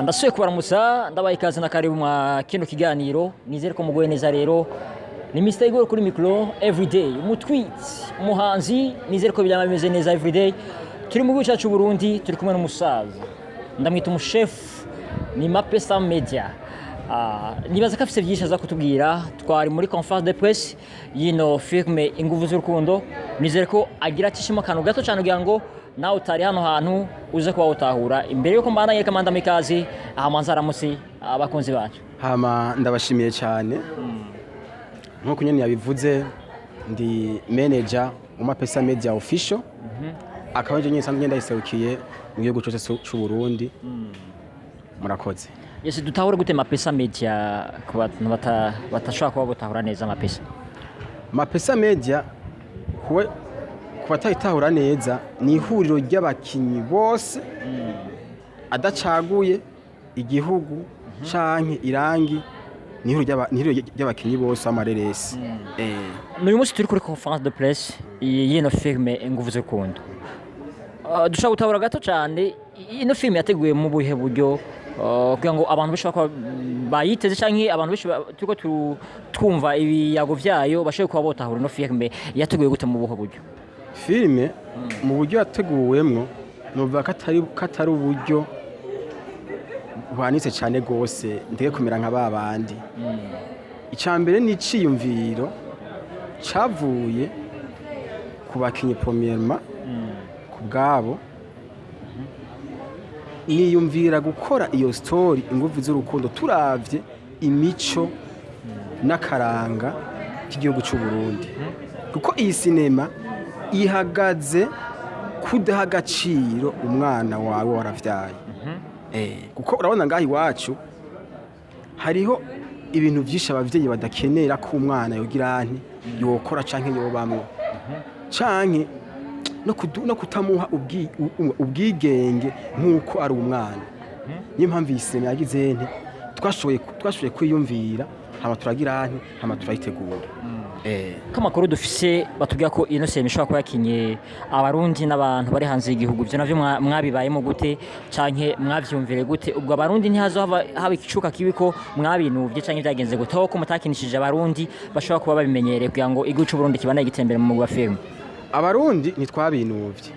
Ndasuye kubaramutsa ndabaye ikaze na karibu mwa kino kiganiro nizere ko mugoye neza rero ni Mr. Igor kuri micro everyday umutwit umuhanzi nizere ko bijyama bimeze neza everyday turi mu gihugu cyacu Burundi turi kumwe n'umusaza ndamwita umuchef ni Mapesa Media nibaza ko afite byinshi aza kutubwira twari muri conference de presse yino firme inguvu z'urukundo nizere ko agira atishima kantu gato cyane kugira ngo nawe utari hano hantu uze kuba utahura imbere yuko mbandanye kamanda mikazi ahamanza aramutse abakunzi bacu hama ndabashimiye cyane nkuko nyene yabivuze ndi manager mu Mapesa Media official akaba nje nyisanzwe ngenda yiserukiye mu gihugu cyose cy'u Burundi murakoze. Yesi dutahure gute Mapesa Media ku bantu batashaka kuba butahura neza Mapesa Media kuwe kubatahura neza ni ihuriro ry'abakinyi bose adacaguye igihugu canke irangi ni ihuriro ry'abakinyi bose amareresi. N'uyu munsi turi kuri conference de presse yino firme inguvu z'urukundo dushaka gutahura gato cyane ino filme yateguye mu buhe buryo kugira ngo abantu bashaka bayiteze canke abantu turiko twumva ibiyago vyayo bashaka kuba botahura ino filme yateguye gute mu buhe buryo filme mu buryo yateguwemwo nuvuga katari uburyo buhanitse cyane gose ndege kumera nka babandi icambere ni ciyumviro cavuye ku bakinyi premièrement ku bwabo niyumvira gukora iyo story inguvu z'urukundo turavye imico n'akaranga cy'igihugu cy'u Burundi kuko iyi sinema ihagaze kudaha agaciro umwana wawe waravyaye kuko urabona ngaho iwacu hariho ibintu byinshi abavyeyi badakenera ko umwana yogira nti yokora canke yobamwe canke no kutamuha ubwigenge nk'uko ari umwana niyo mpamvu iyi sinema yagize nti twashoboye kwiyumvira hama turagira nti hama turayitegura. Kamakuru dufise batubwira ko ino sinema ishobora kuba yakinye Abarundi n'abantu bari hanze y'igihugu byo navyo mwabibayemo gute canke mwavyumvire gute ubwo Abarundi ntihazo haba ikicuka kibiko mwabinuvye canke byagenze gute aho ko mutakinishije Abarundi bashobora kuba babimenyereye kugira ngo igihugu cy'u Burundi kibana igitembere mu mugwa film. Abarundi ntitwabinuvye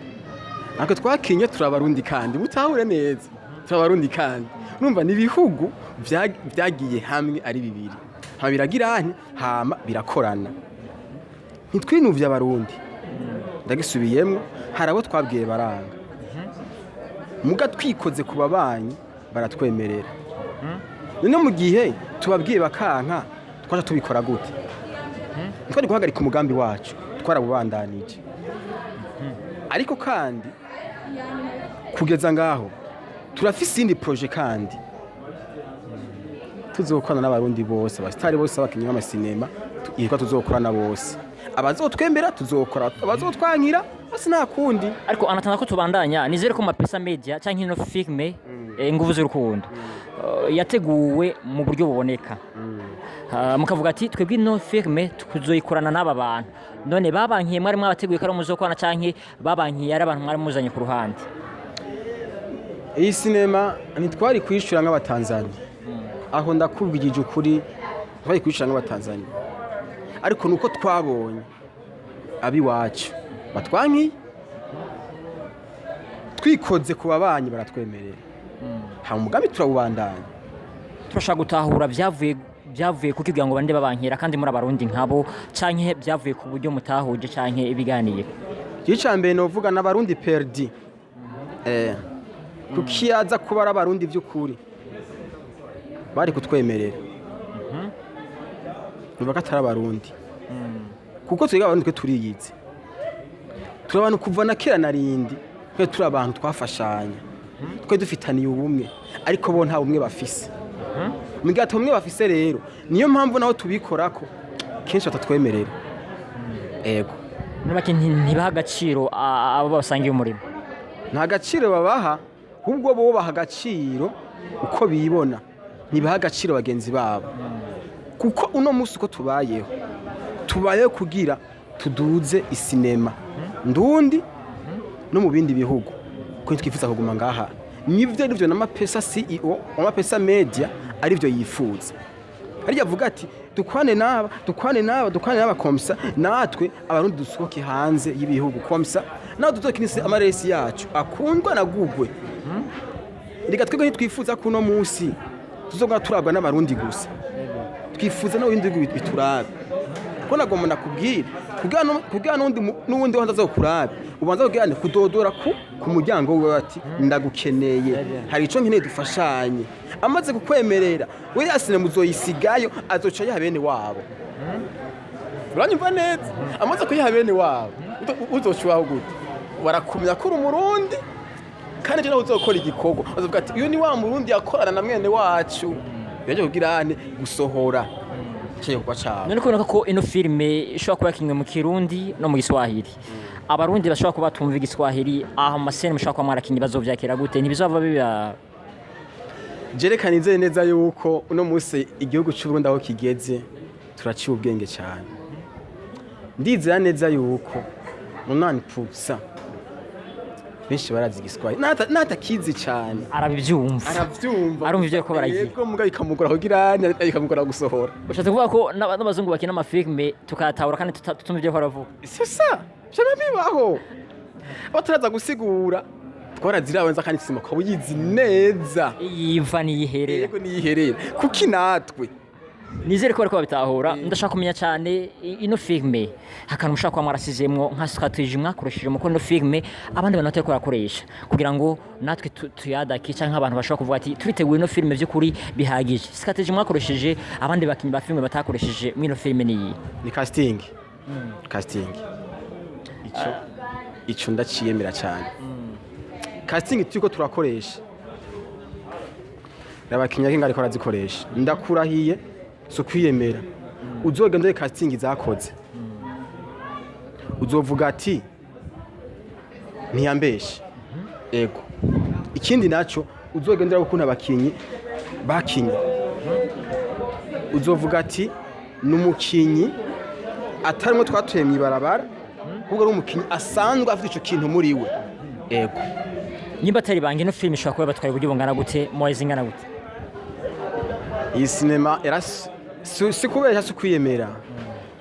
nako twakinye turabarundi kandi mutahure neza turabarundi kandi numva ni bihugu byagiye hamwe ari bibiri hama biragira hama birakorana ntitwinuvye Abarundi ndagisubiyemwo harabo twabwiye baranga muga twikoze ku babanyi baratwemerera none mu gihe tubabwiye bakanka twaje tubikora gute twari guhagarika umugambi wacu twarabubandanije ariko kandi kugeza ngaho turafise indi projet kandi tuzokorana n'Abarundi bose abastari bose abakinyi b'amasinema yitwa tuzokorana bose abazotwemera tuzokora abazotwankira basi nta kundi ariko anatana ko tubandanya nizere ko Mapesa Media canke ino filme inguvu z'urukundo yateguwe mu buryo buboneka mukavuga ati twebwe ino filme tuzoyikorana n'aba bantu none babankiye mwari mwabateguye karo muzokwana canke babankiye ari abantu mwari muzanye ku ruhande. Iyi sinema ntitwari kwishura nk'abatanzania aho ndakubwije ukuri twari kwishura nk'abatanzania ariko nuko twabonye abi wacu batwanki twikoze ku babanyi baratwemerera ha umugambi turabandanya turashaka gutahura byavuye kuko kugira ngo bande babankira kandi muri Abarundi nkabo canke byavuye ku buryo mutahuje canke ibiganiye gicambere no vuga n'Abarundi perdi kukiyaza kuba ari Abarundi by'ukuri bari kutwemerera nuba katari Abarundi kuko twiga Abarundi twe turiyize turabantu kuva na kera narindi twe turi abantu twafashanya twe dufitaniye ubumwe ariko bo nta bumwe bafise mugato bumwe bafise rero niyo mpamvu naho tubikorako kenshi batatwemerera ego nubaki ntibaha agaciro abo basangiye umurimo nta gaciro babaha ahubwo bo baha agaciro uko bibona ntibaha agaciro bagenzi babo kuko uno munsi uko tubayeho kugira tuduze isinema ndundi no mu bindi bihugu ko twifuza kuguma ngaha nivyo na Mapesa CEO wa Mapesa Media arivyo yifuza. Harya avuga ati dukwane n'aba komsa natwe abarundi dusohoke hanze y'ibihugu komsa naho tuzokinise amaresi yacu akundwa na gugwe. Reka twebwe ntitwifuza kuno munsi tuzogwa turabwa n'abarundi gusa, twifuza no bindi biturabe ko nagomba nakubwira kugira n'undi wanza azokurabe ubanza kugirane kudodora ku muryango we ati ndagukeneye hari ico nkeneye dufashanye. Amaze kukwemerera we yasine muzoyisigayo azoca yaha bene wabo. Uranyumva neza? Amaze kuyaha bene wabo uzoshwaho gute? Barakumya ko uri umurundi kandi je naho uzokora igikorwa bazovuga ati uyu ni wa murundi yakorana na mwene wacu yaje kugirane gusohora cyo kwa cyane. None kubona ko ino filme ishobora kuba kimwe mu Kirundi no mu Giswahili. Abarundi bashobora kuba tumva Igiswahili aho masene mushobora kuba mwarakinyi bazovyakira gute ntibizova biba jerekana inzeye neza yuko uno munsi igihugu cy'u Burundi aho kigeze turaciye ubwenge cyane. Ndizera neza yuko munani pupsa benshi barazi Igiswahili natakizi cyane arabyumva arumva ivyo ko baragiye yego muga ikamugora kugiranya ikamugora gusohora. Ushatse kuvuga ko n'abazungu bakina amafilme tukatahura kandi tutumva ivyo baravuga. C'est ça jana bibaho bataraza gusigura twarazirawenza kandi sima ko uyizi neza yiva niyiherera yego niyiherera kuki natwe nizere ko bariko babitahura. Ndashaka kumenya cyane ino filme hakana mushaka kwa mwarasizemwo nka strategy mwakoresheje mu ino filme abandi bantu batari korakoresha kugira ngo natwe tuyadaki canke abantu bashaka kuvuga ati turiteguye ino filme vy'ukuri bihagije. Strategy mwakoresheje abandi bakinyi ba filme batakoresheje mu ino filme ni casting. Casting ico ndaciyemera cyane. Casting turiko turakoresha abakinya kinga ariko arazikoresha ndakurahiye so kwiyemera uzogendeye casting zakoze uzovuga ati ntiyambeshe ego. Ikindi naco uzogendera gukuna abakinyi bakinyi uzovuga ati numukinyi atarimo twatuye mwibarabara kuko ari umukinyi asanzwe afite ico kintu muri we ego. Nimba atari bangi no film ishobora kuba batwaye uburyo bungana gute moyezi ingana gute? Iyi sinema si kubesha si kwiyemera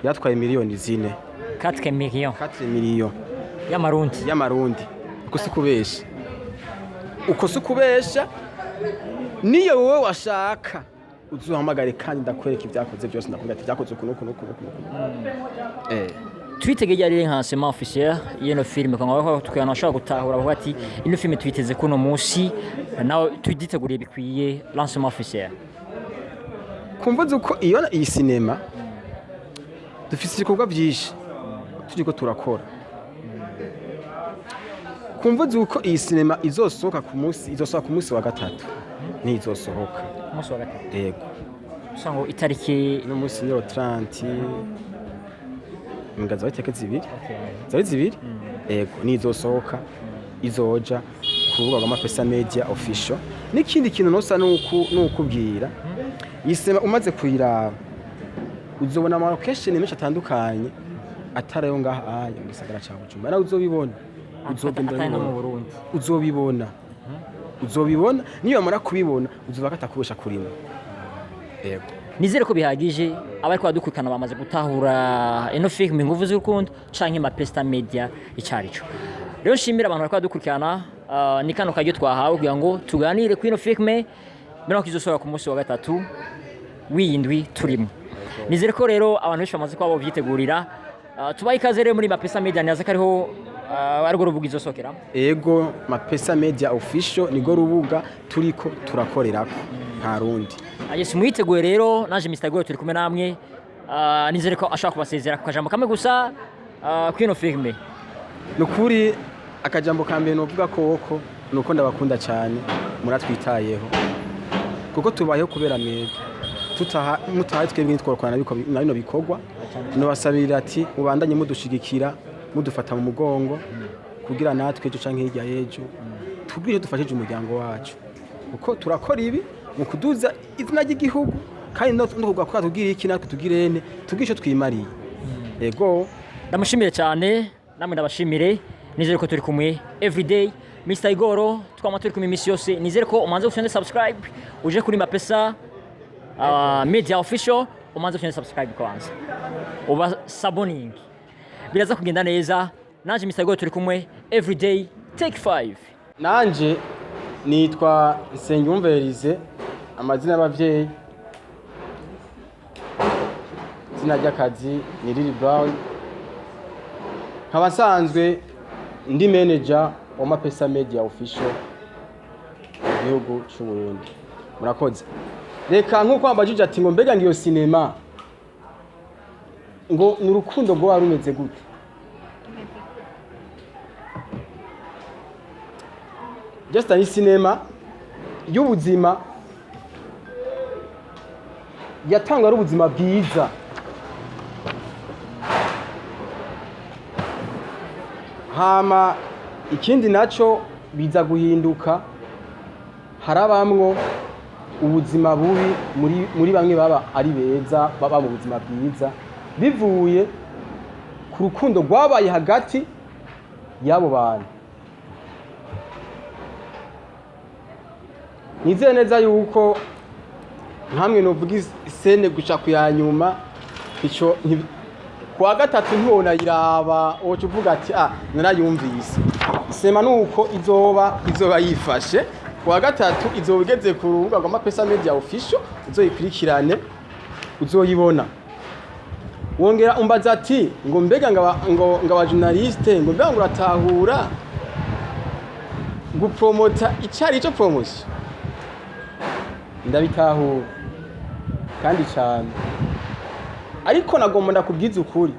yatwaye miliyoni 4 4 millions y'amarundi uko si kubesha niyo wowe washaka uzuhamagare kandi ndakwereka ibyakoze byose ndakugira ati byakoze kuno twitegeye ari lancement officiel y'ino film kwa tukana ashaka gutahura avuga ati ino film twiteze kuno munsi nawe tuditeguriye bikwiye lancement officiel. Kumva uko iyo iyi sinema dufite ibikorwa byinshi turiko turakora. Kumva uko iyi sinema izosohoka ku munsi wa gatatu ni izosohoka umunsi wa gatatu yego sango itariki no munsi ni 30 ngaza biteke zibiri yego ni izosohoka izoja kuvuga ngo Mapesa Media official. N'ikindi kintu nosa n'ukubwira yisema umaze kuyiraba uzobona ama location menshi atandukanye atarayo ngaha aya mu gisagara ca Bujumbura nawe uzobibona uzobibona niyo mara kubibona uzoba katakubesha kurima yego. Nizere ko bihagije abari kwadukurikana bamaze gutahura ino film inguvu z'urukundo canke Mapesa Media icarico. Rero nshimira abantu bari kwadukurikana ni kano kajyo twahawe kugira ngo tuganire ku ino film mbere kizosohora ku munsi wa gatatu w'indwi turimo. Nizere ko rero abantu benshi bamaze kwabo vyitegurira tubaye ikaze rero muri Mapesa Media nyaza kariho ariko rubuga izosokera ego. Mapesa Media official nigo rubuga turiko turakorerako nta rundi. Yes mwiteguye rero naje Mr. Goyo turi kumwe namwe nizere ko ashaka kubasezera ku kajambo kamwe gusa kwino filme. Nukuri akajambo kambere novuga koko nuko ndabakunda cyane muratwitayeho kuko tubayeho kubera mwebwe mutaha twebwe nitworokana na bino bikorwa no basabira ati mubandanye mudushigikira mudufata mu mugongo kugira natwe cyo canke hirya yejo tubwire dufashije umuryango wacu kuko turakora ibi mu kuduza izina ry'igihugu kandi no kugwa tugira iki natwe tugirene tugisho twimariye ego. Ndamushimire cyane namwe ndabashimire nizere ko turi kumwe everyday Mr. Igoro twama turi kumwe imisi yose nizere ko umanze gufyonde subscribe uje kuri Mapesa Media official umanze gufyonde subscribe kwanza uba saboning biraza kugenda neza nanje Mr. Igoro turi kumwe everyday take 5 nanje nitwa Nsengiyumverize amazina y'abavyeyi izina ry'akazi ni Lily Brown nkaba nsanzwe ndi manager wa Mapesa Media official igihugu cy'u Burundi murakoze reka nkuko ambajije ati ngo mbega ngiyo sinema ngo nurukundo rwo warumeze gute just ani sinema y'ubuzima yatanga ari ubuzima bwiza hama ikindi naco biza guhinduka harabamwo ubuzima bubi muri bamwe baba ari beza baba mu buzima bwiza bivuye ku rukundo rwabaye hagati yabo bantu nizeye neza yuko ntamwe novuga isene guca kuyanyuma ico kwa gatatu ntibona iraba oco uvuga ati narayumvise isema nuko izoba yifashe kwa gatatu izoba igeze ku rubuga rwa Mapesa Media official uzoyikurikirane uzoyibona wongera umbaza ati ngo mbega ngaba journaliste ngo mbega uratahura gupromota icari cyo promotion ndabitahura kandi cyane ariko nagomba ndakubwiza ukuri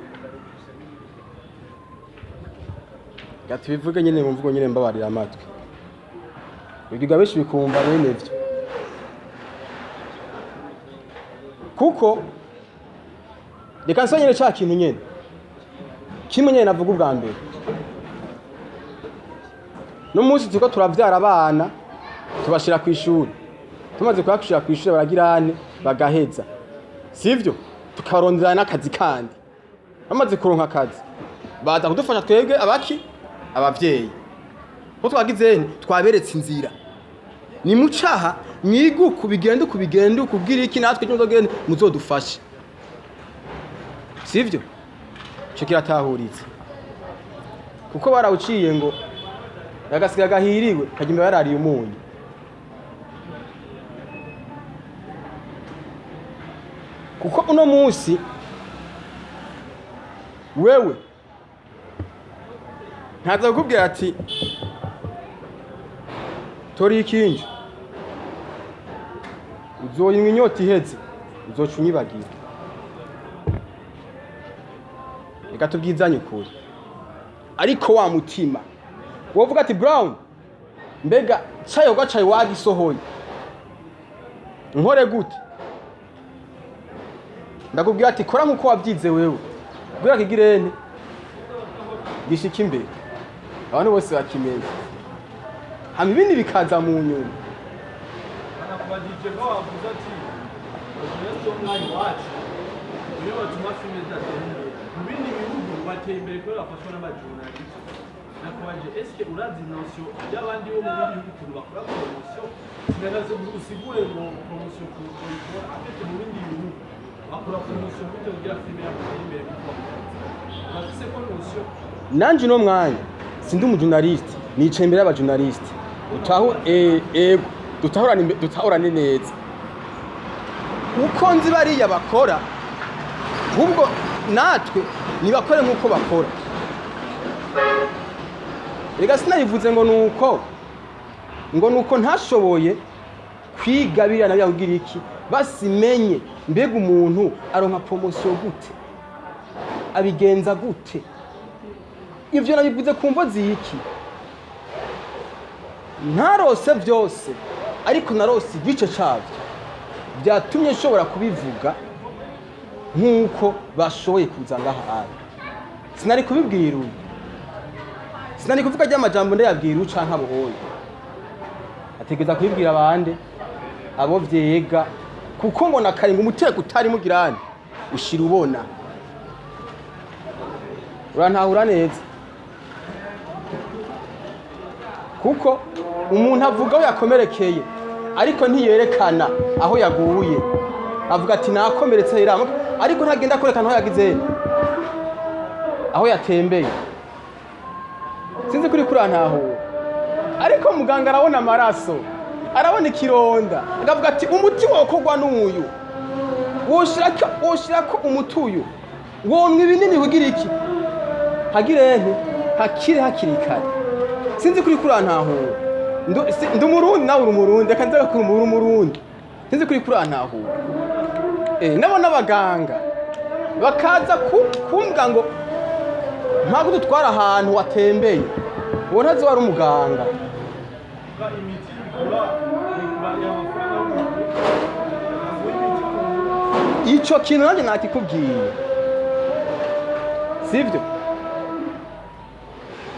gatubivuge nyene mu mvugo nyene mbabarira amatwi ibiga benshi bikumva bene byo kuko reka nsonyere cya kintu nyene kimwe nyene navuga ubwa mbere no munsi tuko turavyara abana tubashira ku ishuri tumaze kubashira ku ishuri baragirane bagaheza sivyo tukarondera n'akazi kandi bamaze kuronka akazi baza kudufasha twebwe abavyeyi ko twagize twaberetse inzira ni mucaha mwiguku bigenda kubwira iki natwe cyozogende muzodufashe sivyo cyo kiratahuritse kuko barawuciye ngo yagasiga gahiriwe kagimba yarariye umunyu kuko uno munsi wewe ntaza kukubwira ati tori ikinje uzoyinywa inyota iheze uzoca unyibagira reka tubwizanye ukuri ariko wa mutima wovuga ati Brown mbega cayo gacaye wagisohoye nkore gute ndakubwira ati kora nkuko wabyize wewe kubera kigirene gishika imbere abantu bose bakimenya hama ibindi bikaza mu nyuma anakubajije ko wavuze ati ugiye umwanya wacu niyo batuma filime zatembe mu bindi bihugu bateye imbere ko bafashwa n'abajurnaliste nakubajije eske urazi notion y'abandi bo mu bindi bihugu bakora promotion sinazo usigure ngo promotion ku afite mu bindi bihugu bakora promotion bito kugira filime yateye imbere kuko bafise ko notion nanje no mwanya sindi umujurnaliste nicaye imbere y'abajurnaliste dutahurane neza uko nzi bariya bakora ahubwo natwe nibakore nk'uko bakora rega sinayivuze ngo nuko ntashoboye kwiga biriya nabyo kugira iki basimenye mbega umuntu aronka promotion gute abigenza gute ivyo nabivuze kumvo ziki ntarose byose ariko narose igice cyavyo byatumye nshobora kubivuga nkuko bashoboye kuza ngaha sinari kubibwira uyu sinari kuvuga ry'amajambo ndayabwira ucanka bohoye ategeza kubibwira abandi abo vyega kuko ngo nakaringa umuteko utari mugirane ushira ubona urantahura neza kuko umuntu avuga aho yakomerekeye ariko ntiyerekana aho yaguye. Avuga ati nakomeretse hera ariko ntagenda kwerekana aho yagize aho yatembeye. Sinzi kuri ntaho ariko muganga arabona amaraso, arabona ikironda, akavuga ati umuti wokogwa n'uyu woshirako umutuyu womwe ibinini kugira iki hagire nte hakiri kare. Sinzi kuri ntaho ndi umurundi nawe uri umurundi, akanzaga kuri umurundi. Sinzi kuri ntaho nabo n'abaganga bakaza kumbwa ngo ntabwo dutwara ahantu watembeye uwo ntazi wari umuganga. Icyo kintu nanjye nakikubwiye sibyo,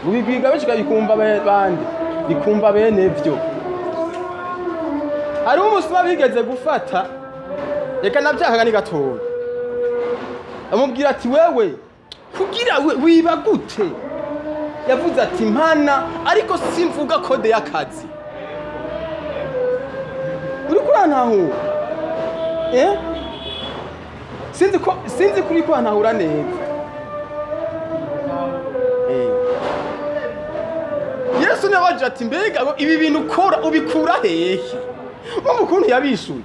ubigwiga benshi bikumva bandi bikumva bene byo. Hari umusuma bigeze gufata, reka nabyakaga ni gatoya, amubwira ati wewe kugira wiba gute? Yavuze ati mpana ariko simvuga kode y'akazi. Uri ntaho sinzi kuri ntahura neza. Yesu nabaje ati mbega ibi bintu ukora ubikura hehe? Ukuntu yabishuye.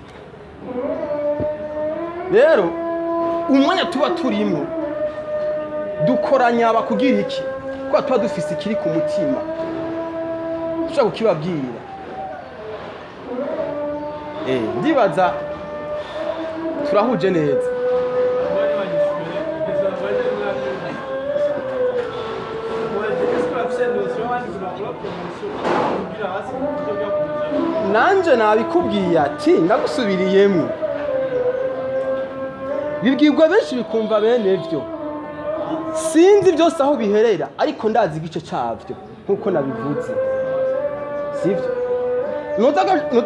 Rero umwanya tuba turimo dukoranya abakugira iki ko tuba dufise ikiri ku mutima ushaka kukibabwira. Ndibaza turahuje neza. Nanje nabikubwiye ati ndagusubiriyemo. Bibwirwa benshi bikumva bene byo. Sinzi byose aho biherera ariko ndazi igice cyavyo nkuko nabivuze. Sivyo?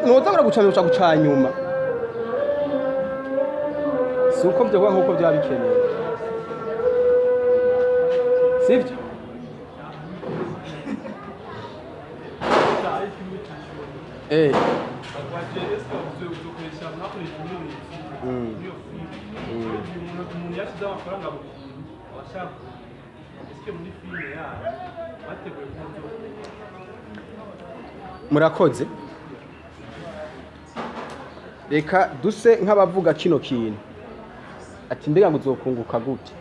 Nozagara gucanisha gucanyuma. Suko byo nkuko byabikeneye. Sivyo? Murakoze. Reka duse nk'abavuga kino kintu. Ati mbega ngo uzokunguka gute?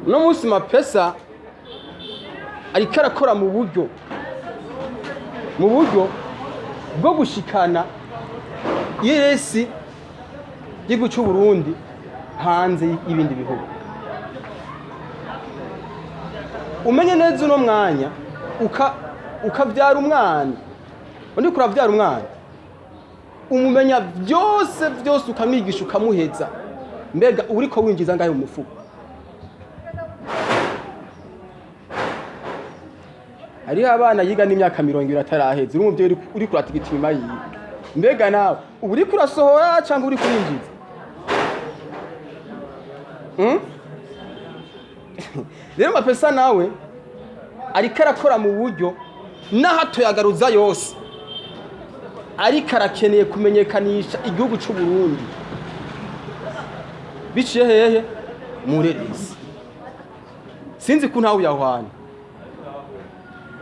No munsi Mapesa ariko arakora mu buryo bwo gushikana iresi y'igihugu cy'u Burundi hanze y'ibindi bihugu. Umenye neza uno mwanya ukavyara umwana, undi kuravyara umwana umumenya byose ukamwigisha ukamuheza, mbega uriko winjiza ngahe mu mufuko? Hariho abana yiga n'imyaka 20 ataraheza, uri umuvyeyi uri kuratigita inyuma yiwe, mbega nawe ubu uri kurasohora cyangwa uri kurinjiza? Rero Mapesa nawe ariko arakora mu buryo n'ahato yagaruza yose, ariko arakeneye kumenyekanisha igihugu cy'u Burundi biciye hehe muri resi. Sinzi ko ntawe yahwana.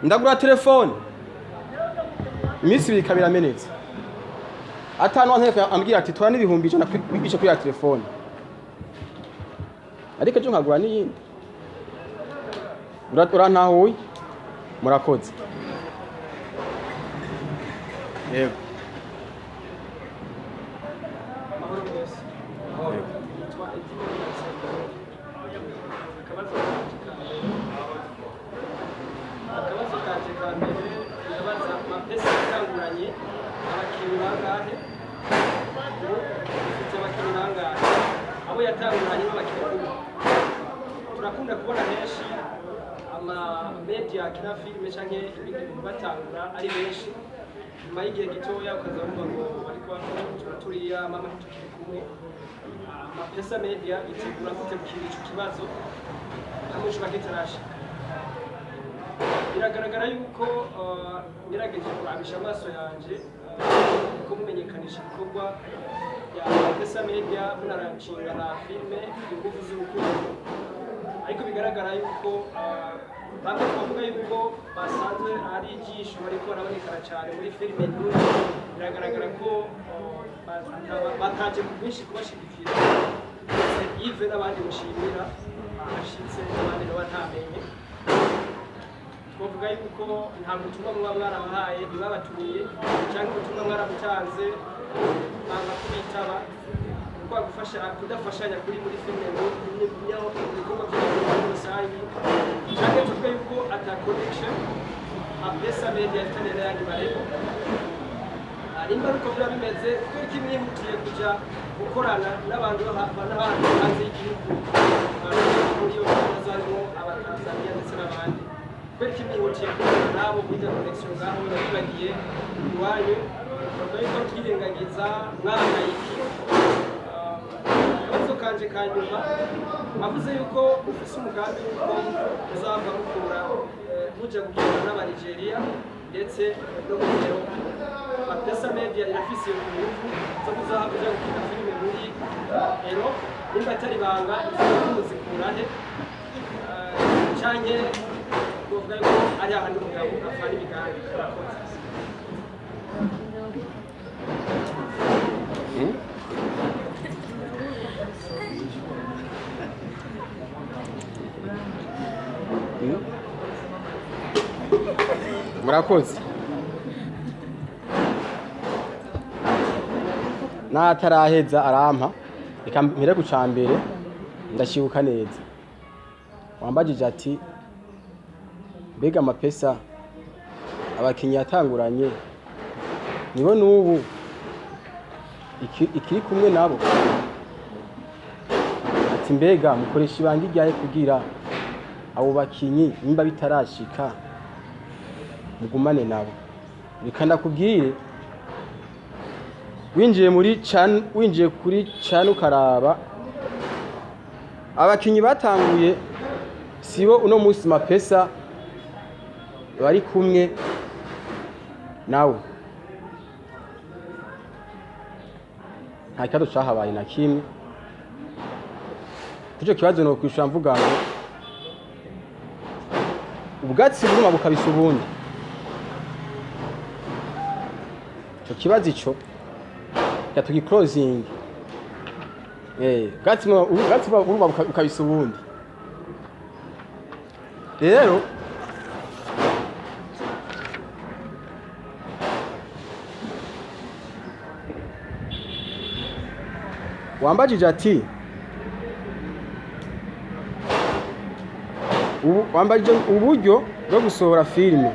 Ndagura telefone iminsi 2 biramenetse, atanu nteko ambwira ati tora n'ibihumbi 100 kwigisha kuri ya telefone, ariko cyo nkagura n'iyindi. Uratora ntahuye. Murakoze. Yego. Turakunda kubona henshi ama media kina filime canke ibintu batangura ari benshi, nyuma y'igihe gitoya ukazabumva ngo bariko turiya mama tukirikumwe. Mapesa Media itegura gute gukira ico kibazo hamwe cyo bagitarasha. biragaragara yuko ngerageje kurabisha amaso yanje ko mumenyekanisha ibikorwa ya Mapesa Media munaranshinga na filme ingufu z'urukundo ariko bigaragara yuko bamwe bavuga yuko basanzwe ari ijisho bariko barabonekana cyane muri filme ndundi biragaragara ko bataje ku bwinshi kubashigikira Yves n'abandi mushimira ashitse n'abandi batamenye twovuga yuko nta butumwa muba mwarabahaye ntibabatumiye cyangwa ubutumwa mwarabutanze banga kubitaba kuko kudafashanya kuri muri filime n'ibyaho ibikorwa by'abantu rusange cyangwa tuvuga yuko ata connection Mapesa Media itanera yandi bareko nimba uko biba bimeze kuko kimwihutiye kuja gukorana n'abantu hanze y'igihugu muri iyo bazarimo abatanzania ndetse n'abandi kubera kimwihutiye gukorana nabo burya connection ngaho yabibagiye iwanyu bavuga yuko twirengagiza mwahangayiki akabazo kanje ka nyuma bavuze yuko ufise umugambi w'uko uzava mukura muja gukorana n'Abanigeria ndetse no mu Europe Mapesa Media irafise ingufu zo kuzahabuja gukina filime muri Europe nimba atari banga izuzi kurahe canke kuvuga yuko ari ahantu umugabo afana ibiganiro murakoze nataraheza arampa reka mpere ku cambere ndashibuka neza wambajije ati mbega Mapesa abakinyi yatanguranye nibo nubu ikiri kumwe nabo ati mbega mukoresha ibanga ryaye kugira abo bakinyi nimba bitarashika mugumane nabo bikanda kubwire winjiye kuri chan ukaraba abakinyi batanguye sibo uno munsi Mapesa bari kumwe nawe nta kibazo cahabaye na kimwe kuco kibazo no kwishura mvuga ngo ubwatsi buruma bukabisa ubundi cyo kibazo ico yatugi closing ubwatsi buruma bukabisa ubundi rero wambajije ati wambajije uburyo bwo gusohora filime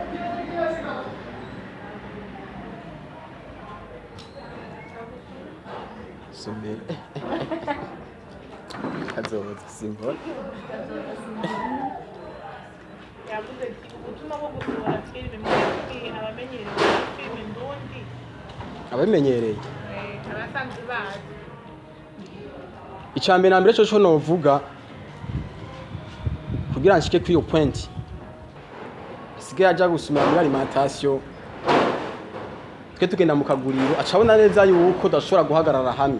sombe azoza simbona yavuze ubutumwa bwo gusohora filime muri abamenyereye filime ndundi abamenyereye abasanzwe bazi icambere na mbere cyo novuga kugira nshike kuri iyo point asigaye aja gusumira muri alimentation twe tugenda mu kaguriro acabona neza yuko dashobora guhagarara hamwe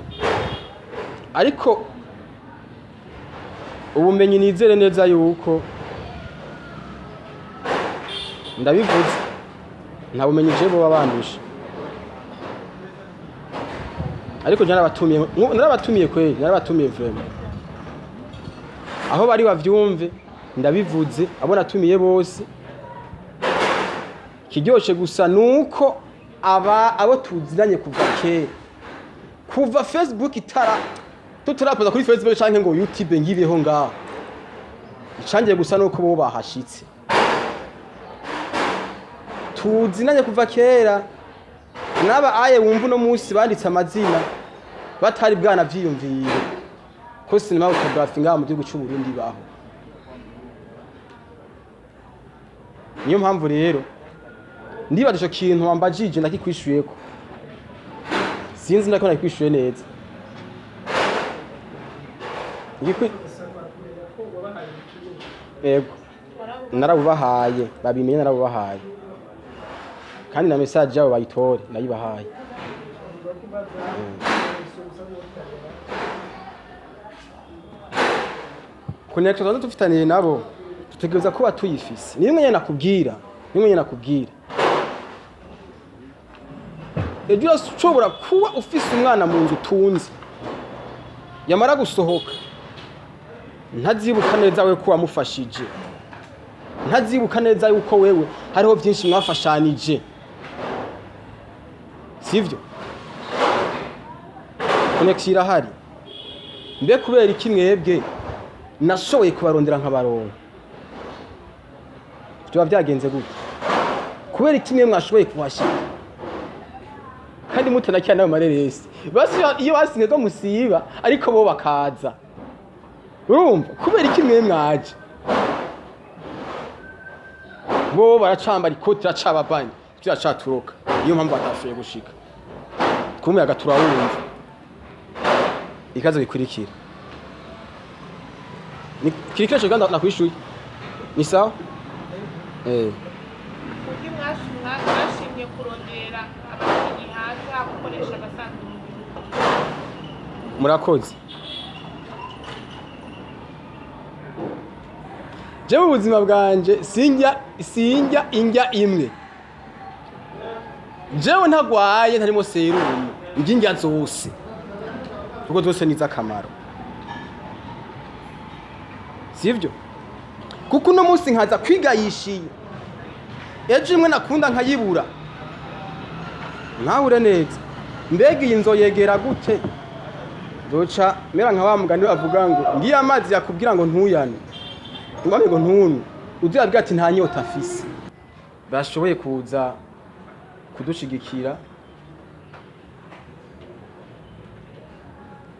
ariko ubumenyi nizere neza yuko ndabivuze nta bumenyi je bo babandusha ariko narabatumiye kweli narabatumiye vraiment aho bari bavyumve ndabivuze abo natumiye bose kiryoshe gusa nuko abo tuziranye kuva kera kuva Facebook itara tutarapoza kuri Facebook canke ngo YouTube ngibireho ngaho icangiye gusa nuko bo bahashitse tuzinanye kuva kera naba aye wumva no munsi banditse amazina batari bwana vyiyumvire ko sinema photography ngaha mu gihugu cy'u Burundi baho niyo mpamvu rero ndibaje ico kintu wambajije ndakikwishuyeko sinzi ndako nakwishuye neza yego narabubahaye babimenye narabubahaye kandi na message yabo bayitore nayibahaye connection dufitaniye nabo tutegereza kuba tuyifise nimwe nyene nakubwira ejo urashobora kuba ufise umwana mu nzu tunzi yamara gusohoka ntazibuka neza we ko wamufashije ntazibuka neza yuko wewe hariho byinshi mwafashanije sivyo connection irahari mbe kubera iki mwebwe nashoboye kubarondera nkabaronka byo byagenze gute kubera iki mwe mwashoboye kuhashika kandi mutanakira nayo mareresi basi iyo basinye ko musiba ariko bo bakaza urumva kubera iki mwe mwaje bo baracambara ikoti racababanye turacaturoka iyo mpamvu batashoboye gushika twumuyaga turawumva ikazo bikurikira ni kirikesho ganda nakwishuye ni sawa kuki mwashimye kurondera abakinyi hanze gukoresha agasanduku murakoze je mu buzima bwanje sinjya indya imwe jewe ntagwaye ntarimo serumu indya zose kuko zose niza akamaro sivyo kuko uno munsi nkaza kwigayishiye ejo imwe nakunda nkayibura nkahure neza mbega iyi nzoyegera gute doca mera nka wa mugani bavuga ngo ngiye amazi yakubwira ngo ntuyane ngombe ngo ntunu uzabwira ati nta nyota afise bashoboye kuza kudushigikira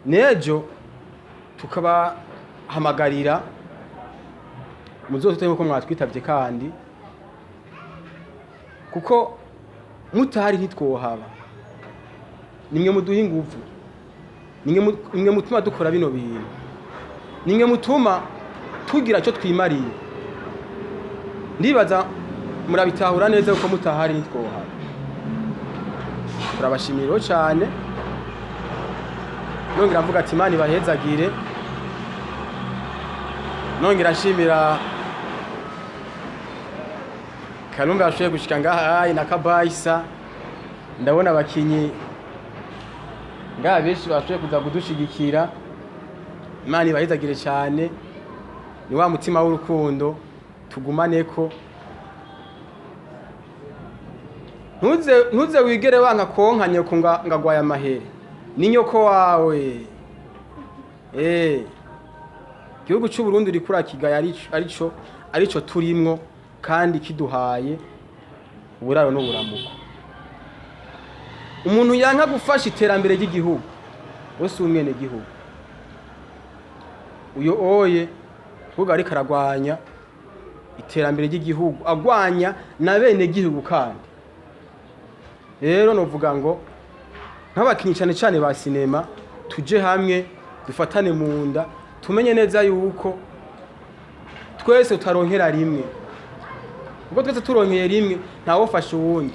nejo tukabahamagarira muzote ko mwatwitavye kandi kuko mutari ntitwohaba nimwe muduha inguvu nimwe mutuma dukora bino bintu nimwe mutuma tugira cyo twimariye ndibaza murabitahura neza uko mutahari ntitwohaba turabashimira cyane nongera mvuga ati Imana ibahezagire nongera nshimira Kalumba yashoboye gushika ngaha na Kabaisa ndabona abakinyi ngaha benshi bashoboye kuza kudushigikira Imana ibahezagire cyane ni wa mutima w'urukundo tugumaneko ntuze wigere wanka konkanye ko ngagwaya amahera ni nyoko wawe igihugu cy'u Burundi rikura kigaya arico turimwo kandi kiduhaye uburaro n'uburamuko umuntu yanka gufasha iterambere ry'igihugu wese umwene gihugu uyo oye kuvuga ari karagwanya iterambere ry'igihugu agwanya na bene gihugu kandi rero novuga ngo nk'abakinyi cyane ba sinema tuje hamwe dufatane mu nda tumenye neza yuko twese tutaronkera rimwe ubwo twese turonkeye rimwe ntawofasha uwundi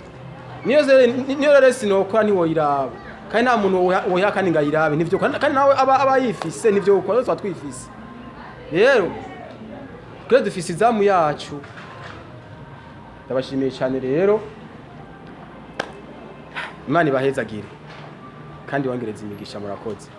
niyo rero sinokora ntiwoyiraba kandi nta muntu woyiha kandi ngayirabe nivyo kandi nawe aba yifise nivyo ukora twese twifise rero twese dufise izamu yacu ndabashimiye cyane rero Imana ibahezagire kandi wangereza imigisha murakoze